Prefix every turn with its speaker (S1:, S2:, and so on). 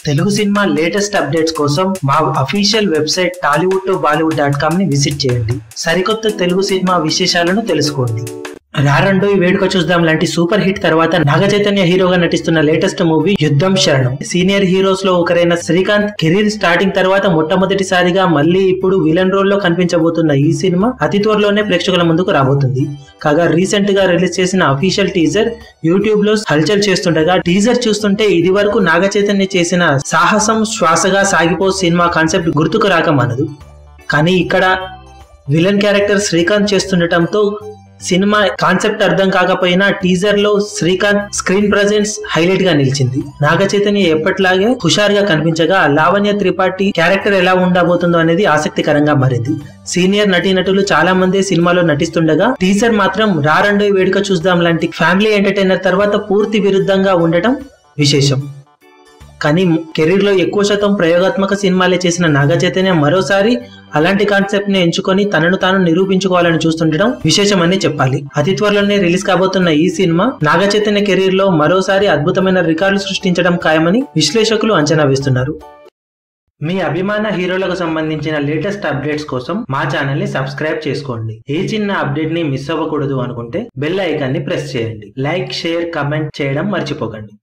S1: Telugu cinema latest updates కోసం మా official website tollywood2bollywood.com ని విజిట్ చేయండి. సరికొత్త తెలుగు సినిమా విశేషాలను తెలుసుకోండి. రారండో ఈ వేడుక చూద్దాం లాంటి సూపర్ హిట్ తర్వాత నాగ చైతన్య హీరోగా నటిస్తున్న లేటెస్ట్ మూవీ యుద్ధం శరణం. సీనియర్ హీరోస్ లో ఒకరైన శ్రీకాంత్ కెరీర్ స్టార్టింగ్ తర్వాత మొట్టమొదటిసారిగా మళ్ళీ ఇప్పుడు విలన్ రోల్ లో కనిపించబోతున్న ఈ సినిమా అతి త్వరలోనే ప్రేక్షకుల ముందుకు రాబోతుంది. కాగా రీసెంట్ గా రిలీజ్ చేసిన అఫీషియల్ టీజర్ యూట్యూబ్ లో హల్చల్ చేస్తుండగా టీజర్ చూస్తుంటే ఇది వరకు నాగ చైతన్య చేసిన సాహసం శ్వాసగా సాగిపో సినిమా కాన్సెప్ట్ గుర్తుకు రాక మనదు. కానీ ఇక్కడ విలన్ క్యారెక్టర్ శ్రీకాంత్ చేస్తుండటంతో సినిమా కాన్సెప్ట్ అర్థం కాకపోయినా టీజర్ లో శ్రీకాంత్ స్క్రీన్ ప్రెజెన్స్ హైలైట్ గా నిలిచింది. నాగ చైతన్య ఎప్పటిలాగే హుషారుగా కనిపించగా లావణ్య త్రిపాఠి క్యారెక్టర్ ఎలా ఉండబోతుందో అనేది ఆసక్తికరంగా మారింది. సీనియర్ నటీనటులు చాలా మంది సినిమాలో నటిస్తుండగా టీజర్ మాత్రం రారండో వేడుక చూద్దాం లాంటి ఫ్యామిలీ ఎంటర్టైనర్ తర్వాత పూర్తి విరుద్ధంగా ఉండటం విశేషం. కానీ కెరీర్ లో ఎక్కువ శాతం ప్రయోగాత్మక సినిమాలే చేసిన నాగ చైతన్య మరోసారి అలాంటి కాన్సెప్ట్ ని ఎంచుకొని తనను తాను నిరూపించుకోవాలని చూస్తుండటం విశేషమని చెప్పాలి. అతి త్వరలోనే రిలీజ్ కాబోతున్న ఈ సినిమా నాగ చైతన్య కెరీర్ లో మరోసారి అద్భుతమైన రికార్డులు సృష్టించడం ఖాయమని విశ్లేషకులు అంచనా వేస్తున్నారు. మీ అభిమాన హీరోలకు సంబంధించిన లేటెస్ట్ అప్డేట్స్ కోసం మా ఛానల్ ని సబ్స్క్రైబ్ చేసుకోండి. ఏ చిన్న అప్డేట్ ని మిస్ అవ్వకూడదు అనుకుంటే బెల్ ఐకాన్ ని ప్రెస్ చేయండి. లైక్, షేర్, కమెంట్ చేయడం మర్చిపోకండి.